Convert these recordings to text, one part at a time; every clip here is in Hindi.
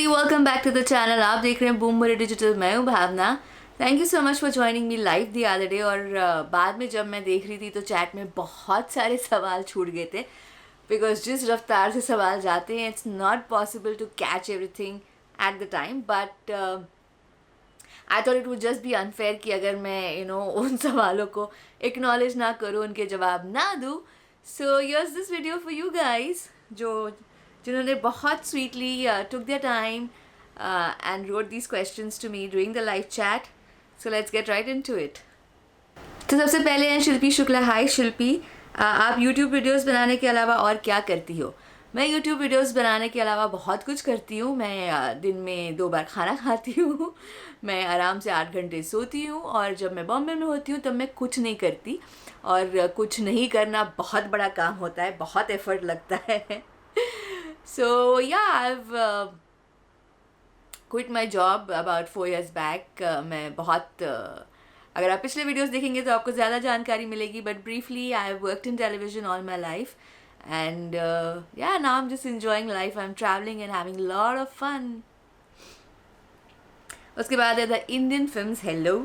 Everybody, welcome back to the channel. आप देख रहे हैं बूम बड़ी डिजिटल। मैं हूँ Bhavna. Thank you so much for joining me live the other day. और बाद में जब मैं देख रही थी तो चैट में बहुत सारे सवाल छूट गए थे, बिकॉज जिस रफ्तार से सवाल जाते हैं it's not possible to catch everything at the time. But I thought it would just be unfair कि अगर मैं उन सवालों को एक्नॉलेज ना करूँ, उनके जवाब ना दूँ। So yes this video for you guys, जिन्होंने बहुत sweetly took their time and wrote these questions to me during the live chat. So let's get right into it. तो सबसे पहले हैं शिल्पी शुक्ला। हाय शिल्पी, आप YouTube वीडियोस बनाने के अलावा और क्या करती हो? मैं YouTube वीडियोस बनाने के अलावा बहुत कुछ करती हूँ। मैं दिन में 2 बार खाना खाती हूँ, मैं आराम से 8 घंटे सोती हूँ, और जब मैं बॉम्बे में होती हूँ तब मैं कुछ नहीं करती। और कुछ नहीं करना बहुत बड़ा काम होता है, बहुत एफर्ट लगता है। So yeah, I've quit my job about 4 years back. मैं बहुत अगर आप पिछले वीडियोस देखेंगे तो आपको ज़्यादा जानकारी मिलेगी, but briefly I have worked in television all my life, and yeah, now I'm just enjoying life. I'm traveling and having a lot of fun. उसके बाद है the Indian films. Hello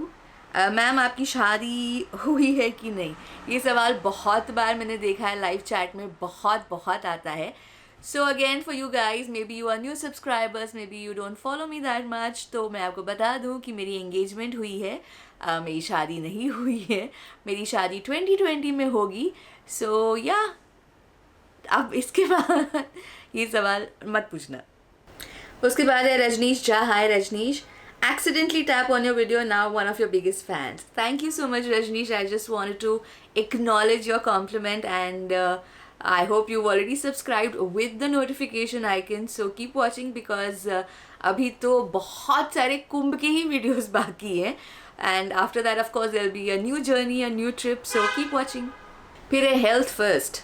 ma'am, आपकी शादी हुई है कि नहीं? ये सवाल बहुत बार मैंने देखा है, लाइव चैट में बहुत आता है। So again for you guys, maybe you are new subscribers, maybe you don't follow me that much, तो मैं आपको बता दूं कि मेरी एंगेजमेंट हुई है, मेरी शादी नहीं हुई है। मेरी शादी 2020 में होगी। सो या अब इसके बाद ये सवाल मत पूछना। उसके बाद है रजनीश झा। हाय Rajneesh, accidentally tap on your video, now one of your biggest fans. Thank you so much Rajneesh. I just wanted to acknowledge your compliment, and I hope you've already subscribed with the notification icon, so keep watching because अभी तो बहुत सारे कुंभ के ही वीडियोस बाकी हैं, and after that of course there'll be a new journey, a new trip, so keep watching. फिर है हेल्थ फर्स्ट।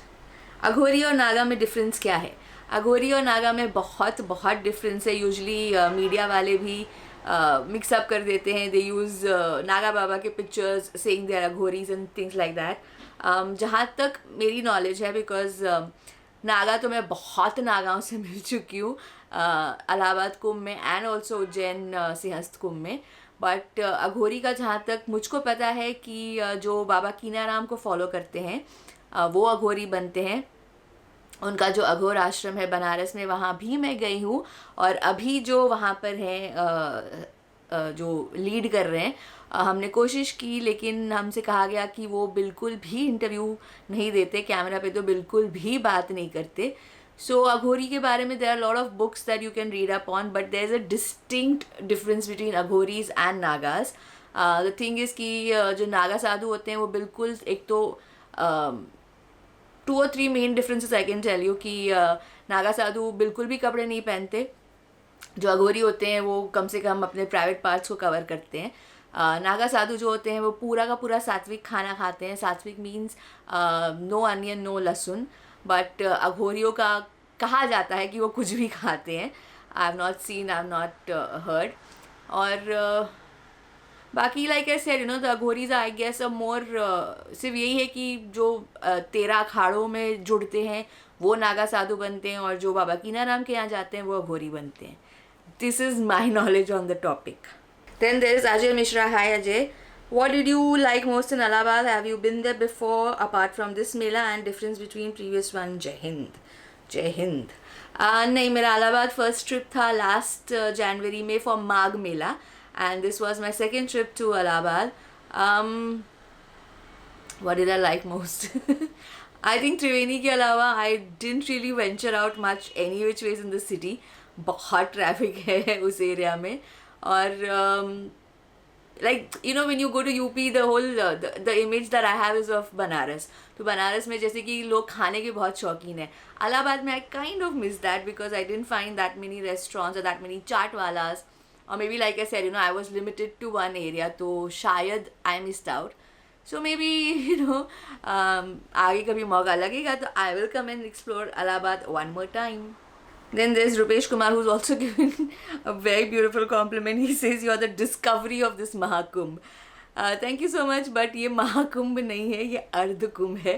अघोरी और नागा में डिफरेंस क्या है? अघोरी और नागा में बहुत डिफरेंस है। यूजली मीडिया वाले भी मिक्सअप कर देते हैं। दे यूज़ नागा बाबा के pictures saying they are Aghoris and things like that. जहाँ तक मेरी नॉलेज है, बिकॉज नागा तो मैं बहुत नागाओं से मिल चुकी हूँ, इलाहाबाद कुंभ में एंड ऑल्सो उज्जैन सिंहस्थ कुंभ में। बट अघोरी का जहाँ तक मुझको पता है कि जो बाबा कीनाराम को फॉलो करते हैं वो अघोरी बनते हैं। उनका जो अघोर आश्रम है बनारस में, वहाँ भी मैं गई हूँ, और अभी जो वहाँ पर हैं जो लीड कर रहे हैं, हमने कोशिश की, लेकिन हमसे कहा गया कि वो बिल्कुल भी इंटरव्यू नहीं देते, कैमरा पे तो बिल्कुल भी बात नहीं करते। सो अघोरी के बारे में there are lot of books that you can read up on, but there is a distinct difference between Aghoris and Nagas. The thing is कि जो नागा साधु होते हैं वो बिल्कुल, एक तो 2 or 3 main differences I can tell you कि नागा साधु बिल्कुल भी कपड़े नहीं पहनते। जो अघोरी होते हैं वो कम से कम अपने प्राइवेट पार्ट्स को कवर करते हैं। नागा साधु जो होते हैं वो पूरा का पूरा सात्विक खाना खाते हैं। सात्विक मीन्स नो अनियन, नो लहसुन। बट अघोरियों का कहा जाता है कि वो कुछ भी खाते हैं। I have not seen, I have not heard. और बाकी like I said, the aghoris I guess a more, सिर्फ यही है कि जो 13 अखाड़ों में जुड़ते हैं वो नागा साधु बनते हैं, और जो बाबा कीनाराम के यहाँ जाते हैं वो अघोरी बनते हैं। This is my knowledge on the topic. Then there is Ajay Mishra. Hi Ajay, what did you like most in Allahabad? Have you been there before apart from this Mela, and difference between previous one? जय हिंद। जय हिंद। नहीं, मेरा इलाहाबाद फर्स्ट ट्रिप था लास्ट जनवरी में for Magh Mela, and this was my second trip to Allahabad. What did I like most? I think त्रिवेणी के अलावा I didn't really venture out much any which ways in the city. बहुत ट्रैफिक है उस एरिया में, और like when you go to UP, the whole the image that I have is of Banaras. तो बनारस में जैसे कि लोग खाने के बहुत शौकीन हैं। इलाहाबाद में I kind of miss that because I didn't find that many restaurants or that many chaat walas, or maybe like I said, I was limited to one area, तो शायद I missed out. So maybe आगे कभी मौका लगेगा तो I will come and explore Allahabad one more time. Then there's Rupesh Kumar, who's also given a very beautiful compliment. He says you are the discovery of this Mahakumbh. Thank you so much, but ये महाकुंभ नहीं है, ये अर्ध कुंभ है।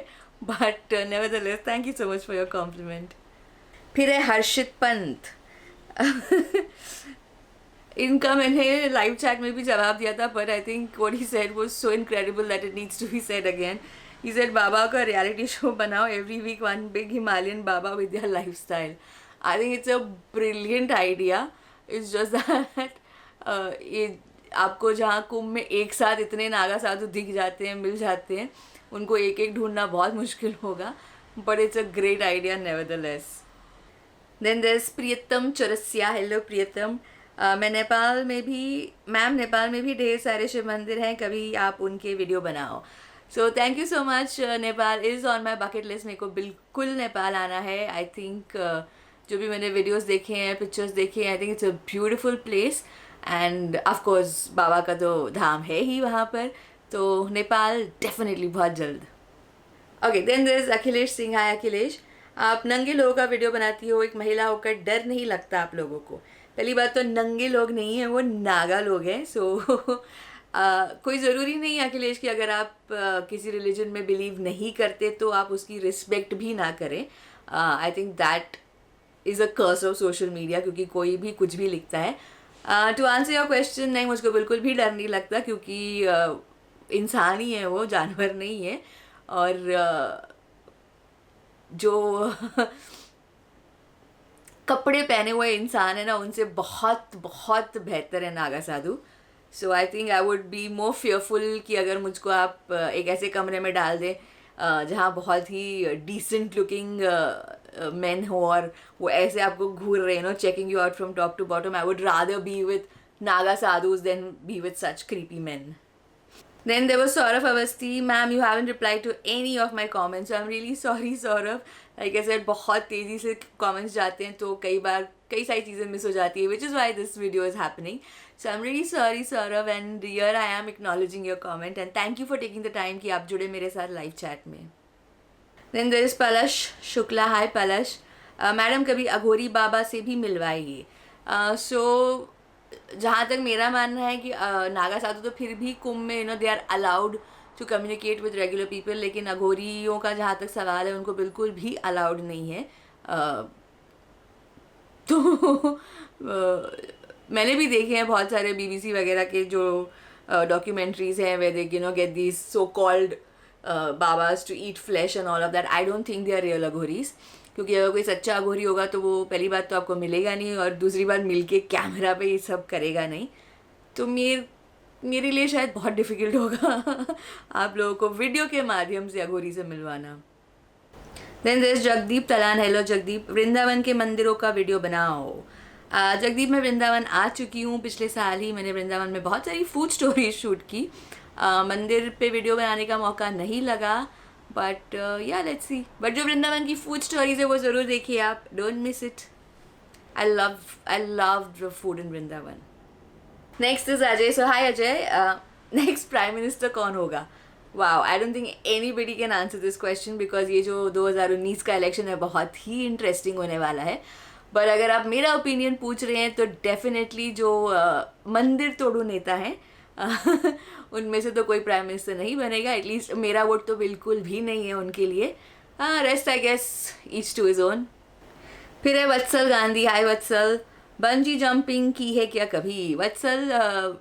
But nevertheless, thank you so much for your compliment. फिर है हर्षित पंत। इनका मैंने लाइव चैट में भी जवाब दिया था, पर I think what he said was so incredible that it needs to be said again. He said baba का रियलिटी शो बनाओ, every week one big Himalayan baba with your lifestyle. I think it's a brilliant idea. It's just that ये आपको जहाँ कुंभ में एक साथ इतने नागा साधु दिख जाते हैं, मिल जाते हैं, उनको एक एक ढूंढना बहुत मुश्किल होगा, but it's a great idea nevertheless. Then there is Priyatam Chaurasia. Hello प्रियतम. मैं नेपाल में भी, मैम नेपाल में भी ढेर सारे शिव मंदिर हैं, कभी आप उनके वीडियो बनाओ. So thank you so much. Nepal is on my bucket list. मेरे को बिल्कुल नेपाल आना है. आई थिंक जो भी मैंने वीडियोस देखे हैं, पिक्चर्स देखे हैं, I think it's a beautiful place. And of course baba का तो धाम है ही वहाँ पर, तो नेपाल डेफिनेटली बहुत जल्द. Okay, then there is Akhilesh Singh. Hi Akhilesh. आप नंगे लोगों का वीडियो बनाती हो, एक महिला होकर डर नहीं लगता आप लोगों को? पहली बात तो नंगे लोग नहीं हैं, वो नागा लोग हैं. सो कोई ज़रूरी नहीं है अखिलेश कि अगर आप किसी रिलीजन में बिलीव नहीं करते तो आप उसकी रिस्पेक्ट भी ना करें. I think that is a curse of social media, क्योंकि कोई भी कुछ भी लिखता है. टू आंसर योर क्वेश्चन, नहीं मुझको बिल्कुल भी डर नहीं लगता, क्योंकि इंसान ही है वो, जानवर नहीं है. और जो कपड़े पहने हुए इंसान है ना, उनसे बहुत बहुत बेहतर है Naga sadhu. So I think I would be more fearful कि अगर मुझको आप एक ऐसे कमरे में डाल दें जहाँ बहुत ही डिसेंट लुकिंग मेन हो और वो ऐसे आपको घूर रहे no, checking you out from top to bottom. I would rather be with Naga sadhus than be with such creepy men. Then there was Saurav Avasti. Ma'am, you haven't replied to any of my comments, so I'm really sorry Saurav. Like I said, बहुत तेज़ी से comments जाते हैं, तो कई बार कई सारी चीज़ें मिस हो जाती है, which is why this video is happening. So I'm really sorry Saurav, and here I am acknowledging your comment, and thank you for taking the time कि आप जुड़े मेरे साथ live chat में. Then there is Palash Shukla. Hi Palash. Madam कभी अघोरी बाबा से भी मिलवाइए. So जहाँ तक मेरा मानना है कि नागा साधु तो फिर भी कुंभ में they are allowed to communicate with regular people, लेकिन अघोरियों का जहाँ तक सवाल है उनको बिल्कुल भी अलाउड नहीं है. तो मैंने भी देखे हैं बहुत सारे BBC वगैरह के जो डॉक्यूमेंट्रीज हैं, वे they get these so called babas to eat flesh and all of that. I don't think they are real aghoris, क्योंकि अगर कोई सच्चा अघोरी होगा तो वो पहली बात तो आपको मिलेगा नहीं, और दूसरी बात मिलके कैमरा पे ये सब करेगा नहीं. तो मेरे लिए शायद बहुत डिफ़िकल्ट होगा आप लोगों को वीडियो के माध्यम से अघोरी से मिलवाना. Then there is Jagdeep Talan. Hello Jagdeep. Vrindavan के मंदिरों का वीडियो बनाओ. जगदीप, मैं वृंदावन आ चुकी हूँ. पिछले साल ही मैंने वृंदावन में बहुत सारी फूड स्टोरीज शूट की. मंदिर पे वीडियो बनाने का मौका नहीं लगा, बट या लेट्स सी. बट जो वृंदावन की फूड स्टोरीज है वो ज़रूर देखिए आप, don't miss it. I love the food in Vrindavan. Next is Ajay. So hi Ajay. Next prime minister कौन होगा? Wow, I don't think anybody can answer this question, because ये जो 2019 का इलेक्शन है बहुत ही इंटरेस्टिंग होने वाला है. पर अगर आप मेरा ओपिनियन पूछ रहे हैं तो डेफिनेटली जो मंदिर तोड़ू नेता हैं उनमें से तो कोई प्राइम मिनिस्टर नहीं बनेगा. एटलीस्ट मेरा वोट तो बिल्कुल भी नहीं है उनके लिए. Rest I guess each to is own. फिर है Vatsal Gandhi. Hi Vatsal. Bungee jumping की है क्या कभी? वत्सल,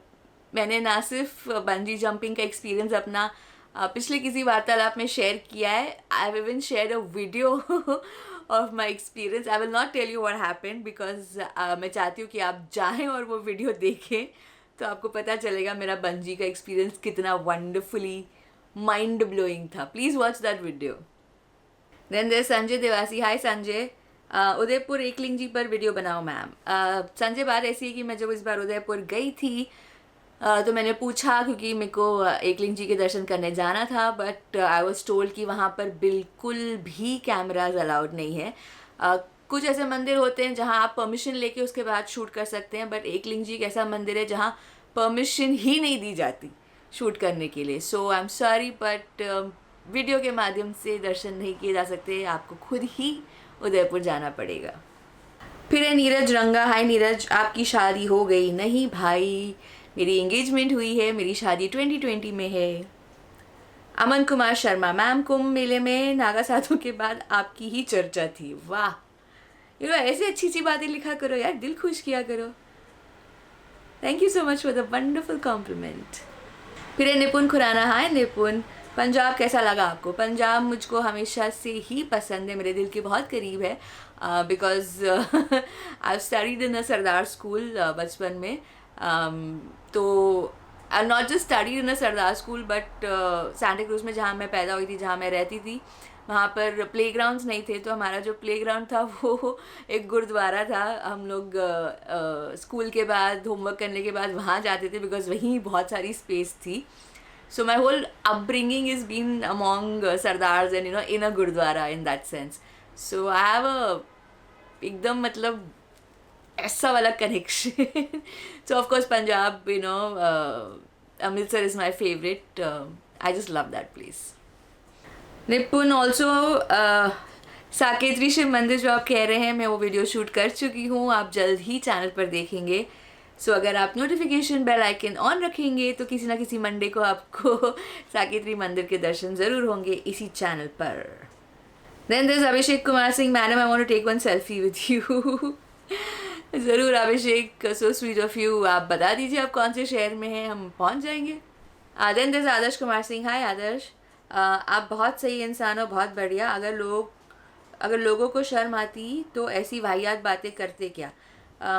मैंने ना सिर्फ बंजी जंपिंग का एक्सपीरियंस अपना पिछले किसी वार्तालाप में शेयर किया है, I have even shared a video of my experience. I will not tell you what happened, because मैं चाहती हूँ कि आप जाएँ और वो वीडियो देखें, तो आपको पता चलेगा मेरा बंजी का एक्सपीरियंस कितना वंडरफुली माइंड ब्लोइंग था. Please watch that video. Then there Sanjay Dewasi. Hi Sanjay. Udaipur Ekling ji पर वीडियो बनाओ मैम. संजय, बात ऐसी है कि मैं जब इस बार उदयपुर गई थी तो मैंने पूछा, क्योंकि मेरे को एकलिंग जी के दर्शन करने जाना था, बट आई वॉज टोल्ड कि वहाँ पर बिल्कुल भी कैमराज अलाउड नहीं है. कुछ ऐसे मंदिर होते हैं जहाँ आप परमिशन लेके उसके बाद शूट कर सकते हैं, बट एकलिंग जी एक ऐसा मंदिर है जहाँ परमिशन ही नहीं दी जाती शूट करने के लिए. So I am sorry, but video के माध्यम से दर्शन नहीं किए जा सकते, आपको खुद ही उदयपुर जाना पड़ेगा. फिर है नीरज रंगा. हाय नीरज. आपकी शादी हो गई? नहीं भाई, मेरी एंगेजमेंट हुई है, मेरी शादी 2020 में है. अमन कुमार शर्मा. मैम, कुंभ मेले में नागा साधु के बाद आपकी ही चर्चा थी. वाह, ऐसे अच्छी अच्छी बातें लिखा करो यार, दिल खुश किया करो. Thank you so much for the wonderful compliment. फिर है निपुण खुराना. हाय निपुण, पंजाब कैसा लगा आपको? पंजाब मुझको हमेशा से ही पसंद है, मेरे दिल के बहुत करीब है, because I studied in a Sardar school बचपन में. तो I not just studied in a Sardar school but Santa Cruz में जहाँ मैं पैदा हुई थी, जहाँ मैं रहती थी, वहाँ पर प्लेग्राउंड्स नहीं थे. तो हमारा जो प्लेग्राउंड था वो एक गुरुद्वारा था. हम लोग स्कूल के बाद होमवर्क करने के बाद वहाँ जाते थे, बिकॉज वहीं बहुत सारी स्पेस थी. So my whole upbringing is been among Sardars and in a Gurdwara in that sense. So I have a एकदम मतलब ऐसा वाला connection. So of course Punjab, Amritsar is my favorite. I just love that place. निपुण ऑल्सो साकेतरी शिव मंदिर जो आप कह रहे हैं, मैं वो वीडियो शूट कर चुकी हूँ, आप जल्द ही चैनल पर देखेंगे. सो अगर आप नोटिफिकेशन बेल आइकन ऑन रखेंगे तो किसी ना किसी मंडे को आपको साकेतरी मंदिर के दर्शन ज़रूर होंगे इसी चैनल पर. Then this Abhishek Kumar Singh. Madam I want to take one selfie with you. ज़रूर Abhishek, so sweet of you. आप बता दीजिए आप कौन से शहर में हैं, हम पहुंच जाएंगे. Then this Adarsh Kumar Singh. हाय आदर्श, आप बहुत सही इंसान हो, बहुत बढ़िया. अगर लोगों को शर्म आती तो ऐसी वाहियात बातें करते क्या?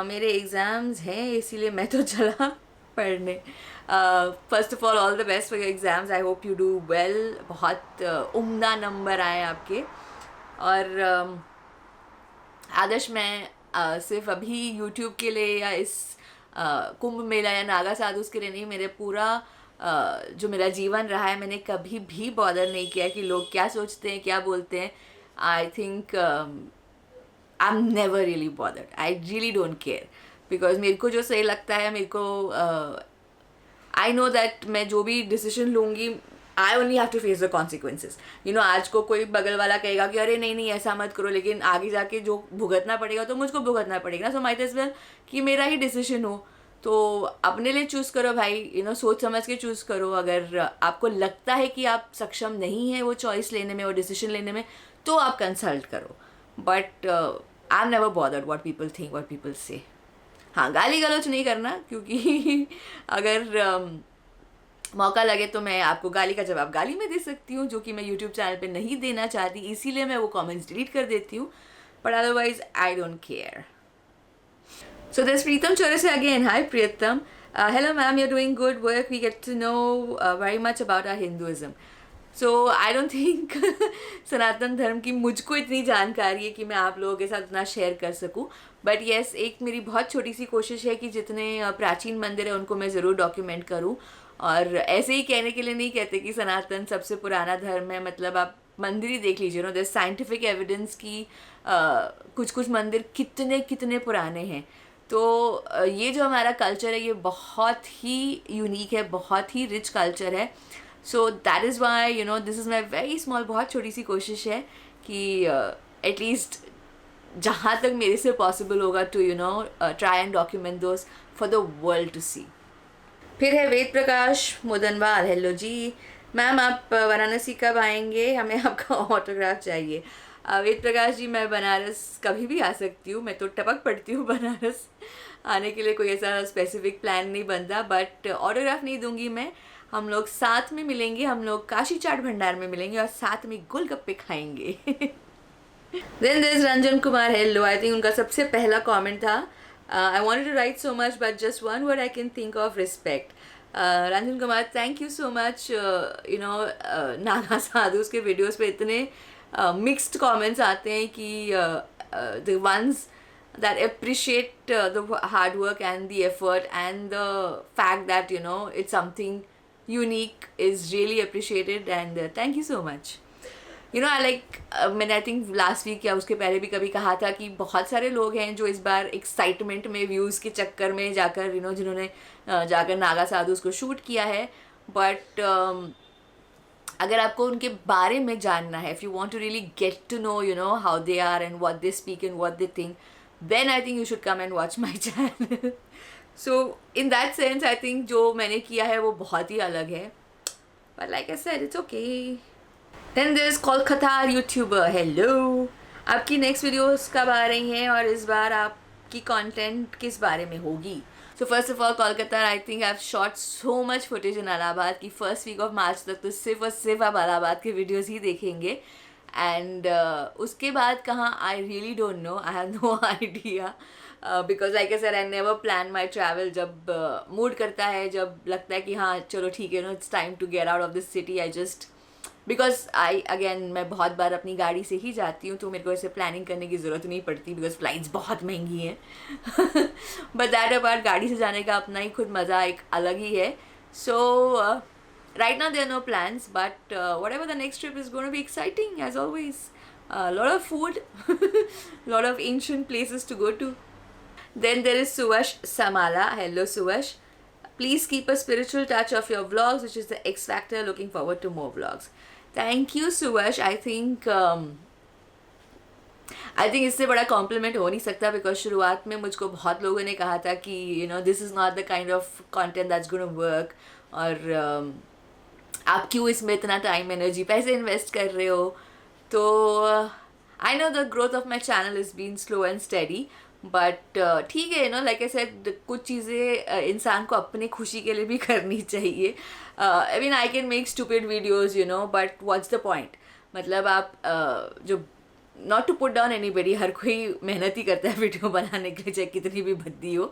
मेरे एग्ज़ाम्स हैं इसीलिए मैं तो चला पढ़ने. First of all the best for your exams. I hope you do well. बहुत उम्दा नंबर आए आपके. और आदर्श, मैं सिर्फ अभी यूट्यूब के लिए या इस कुंभ मेला या नागा साधुस के लिए नहीं, मेरे पूरा जो मेरा जीवन रहा है, मैंने कभी भी बॉदर नहीं किया कि लोग क्या सोचते हैं, क्या बोलते हैं. I think I'm never really bothered. I really don't care. Because मेरे को जो सही लगता है, मेरे को I know that मैं जो भी डिसीजन लूँगी, I only have to face the consequences. आज को कोई बगल वाला कहेगा कि अरे नहीं ऐसा मत करो, लेकिन आगे जाके जो भुगतना पड़ेगा तो मुझको भुगतना पड़ेगा. सो माइट एज वेल कि मेरा ही डिसीजन हो, तो अपने लिए चूज़ करो भाई. सोच समझ के चूज़ करो. अगर आपको लगता है कि आप सक्षम नहीं है वो चॉइस लेने में, वो डिसीजन लेने में, तो आप कंसल्ट करो. But I am never bothered what people think, what people से. हाँ, गाली गलौज नहीं करना, क्योंकि अगर मौका लगे तो मैं आपको गाली का जवाब गाली में दे सकती हूँ, जो कि मैं यूट्यूब चैनल पे नहीं देना चाहती, इसीलिए मैं वो कमेंट्स डिलीट कर देती हूँ. But otherwise I don't care. So this Pritam Chaurasia again. Hi Pritam. Hello ma'am, you are doing good work. We get to know very much about our Hinduism. So I don't think Sanatan Dharma की मुझको इतनी जानकारी है कि मैं आप लोगों के साथ इतना शेयर कर सकूं. बट येस, एक मेरी बहुत छोटी सी कोशिश है कि जितने प्राचीन मंदिर हैं उनको मैं ज़रूर डॉक्यूमेंट करूं. और ऐसे ही कहने के लिए नहीं कहते कि सनातन सबसे पुराना धर्म है. मतलब आप मंदिर ही देख लीजिए, देयर साइंटिफिक एविडेंस की कुछ मंदिर कितने पुराने हैं. तो ये जो हमारा कल्चर है, ये बहुत ही यूनिक है, बहुत ही रिच कल्चर है. So that is why this is my very small, बहुत छोटी सी कोशिश है कि एटलीस्ट जहाँ तक मेरे से पॉसिबल होगा to try and document those for the world to see. फिर है वेद प्रकाश मुदनवाल. हेलो जी मैम, आप वाराणसी कब आएंगे? हमें आपका ऑटोग्राफ चाहिए. वेद प्रकाश जी, मैं बनारस कभी भी आ सकती हूँ. मैं तो टपक पड़ती हूँ बनारस. आने के लिए कोई ऐसा स्पेसिफिक प्लान नहीं बनता, बट ऑटोग्राफ नहीं दूंगी मैं. हम लोग साथ में मिलेंगे, हम लोग काशी चाट भंडार में मिलेंगे और साथ में गोलगप्पे खाएंगे. Then this Ranjan Kumar. Hello. I think उनका सबसे पहला कमेंट था, I wanted to write so much but just one word I can think of, respect. Ranjan Kumar, thank you so much. Naga sadhus के वीडियोस पे इतने मिक्स्ड कमेंट्स आते हैं कि the ones that appreciate the hard work and the effort and the fact that it's something unique is really appreciated, and thank you so much. I like मैंने आई थिंक लास्ट वीक या उसके पहले भी कभी कहा था कि बहुत सारे लोग हैं जो इस बार एक्साइटमेंट में व्यूज़ के चक्कर में जाकर जिन्होंने जाकर नागा साधु उसको शूट किया है. बट अगर आपको उनके बारे में जानना है, if you want to really get to know how they are and what they speak and what they think, then I think you should come and watch my channel. So in that sense I think जो मैंने किया है वो बहुत ही अलग है. But like I said, it's okay. Then there's Kolkata YouTuber. Hello. आपकी नेक्स्ट वीडियोस कब आ रही हैं और इस बार आपकी कंटेंट किस बारे में होगी? So first of all Kolkata, I think I have shot so much footage in Allahabad की फर्स्ट वीक ऑफ मार्च तक तो सिर्फ और सिर्फ आप इलाहाबाद के वीडियोस ही देखेंगे। एंड उसके बाद कहाँ, I really don't know, I have no idea, because like I said I never plan my travel. जब मूड करता है, जब लगता है कि हाँ चलो ठीक है, no it's time to get out of this city, I just because मैं बहुत बार अपनी गाड़ी से ही जाती हूँ तो मेरे को ऐसे प्लानिंग करने की ज़रूरत नहीं पड़ती बिकॉज फ़्लाइट्स बहुत महंगी हैं। बट दैट अपार्ट गाड़ी से जाने का अपना ही खुद मज़ा एक अलग ही है। So right now there are no plans, but whatever the next trip is gonna be exciting as always. Lot of food, lot of ancient places to go to. Then there is Suvash Samala. Hello Suvash. Please keep a spiritual touch of your vlogs, which is the X factor. Looking forward to more vlogs. Thank you Suvash. I think इससे बड़ा कॉम्प्लीमेंट हो नहीं सकता बिकॉज शुरुआत में मुझको बहुत लोगों ने कहा था कि you no this is not the kind of content that's gonna work, और आप क्यों इसमें इतना टाइम एनर्जी पैसे इन्वेस्ट कर रहे हो। तो I know the growth of my channel is been slow and steady, but ठीक है, you know like I said कुछ चीज़ें इंसान को अपने खुशी के लिए भी करनी चाहिए। I mean I can make stupid videos you know, but what's the point. मतलब आप जो not to put down anybody, हर कोई मेहनत ही करता है वीडियो बनाने के लिए चाहे कितनी भी भद्दी हो,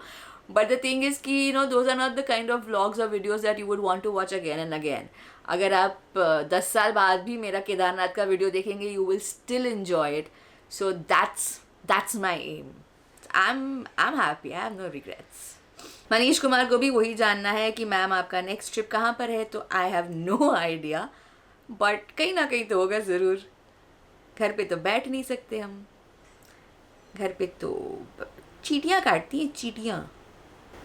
बट द थिंग इज़ कि you know those are not the kind of vlogs और videos that you would want to watch again and again. अगर आप 10 साल बाद भी मेरा केदारनाथ का वीडियो देखेंगे you will still enjoy it. So that's my aim. I'm happy, I have no regrets. Manish Kumar को भी वही जानना है कि मैम आपका नेक्स्ट ट्रिप कहाँ पर है, तो I have no idea, but कहीं ना कहीं तो होगा ज़रूर। घर पे तो बैठ नहीं सकते हम, घर पे तो चींटियाँ काटती हैं चींटियाँ।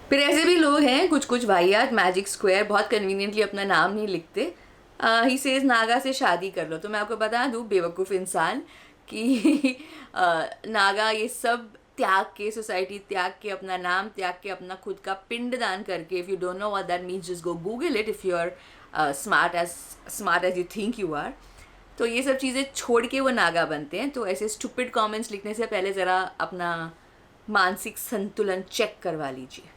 फिर ऐसे भी लोग हैं कुछ कुछ वाहियात, मैजिक स्क्वायर बहुत कन्वीनियंटली अपना नाम नहीं लिखते। ही सेज नागा से शादी कर लो। तो मैं आपको बता दूँ बेवकूफ़ इंसान कि नागा ये सब त्याग के, सोसाइटी त्याग के, अपना नाम त्याग के, अपना खुद का पिंड दान करके, if you don't know what that means just go google it if you are smart as you think you are. तो ये सब चीज़ें छोड़ के वो नागा बनते हैं। तो ऐसे स्टूपिड कमेंट्स लिखने से पहले ज़रा अपना मानसिक संतुलन चेक करवा लीजिए।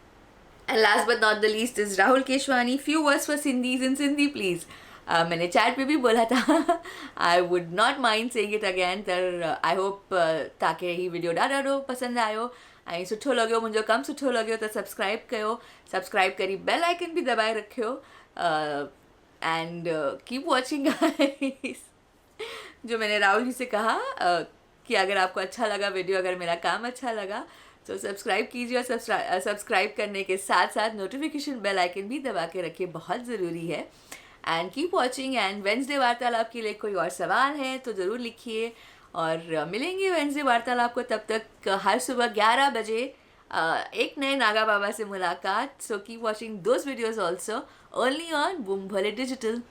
And last but not the least is Rahul Keshwani. Few words for Sindhis in Sindhi please. मैंने चैट पे भी बोला था, I would not mind saying it again. तर आई होप ताकि ही वीडियो ॾाढो पसंद आयो ऐं सुठो लॻियो, मुंहिंजो कमु सुठो लॻियो त सब्सक्राइब कयो, सब्सक्राइब करी बेल आइकन भी दबाए रखियो एंड कीप वॉचिंग गाइस। जो मैंने राहुल जी से कहा कि अगर आपको अच्छा लगा वीडियो, अगर मेरा काम अच्छा लगा तो सब्सक्राइब कीजिए, और सब्सक्राइब करने के साथ साथ नोटिफिकेशन बेल आइकन भी दबा के रखिए, बहुत ज़रूरी है। And keep watching. And Wednesday वार्तालाप के लिए कोई और सवाल है तो ज़रूर लिखिए, और मिलेंगे वेंसडे वार्तालाप को। तब तक हर सुबह 11 बजे एक नए नागा बाबा से मुलाकात। So keep watching those videos also only on boom Bhole digital.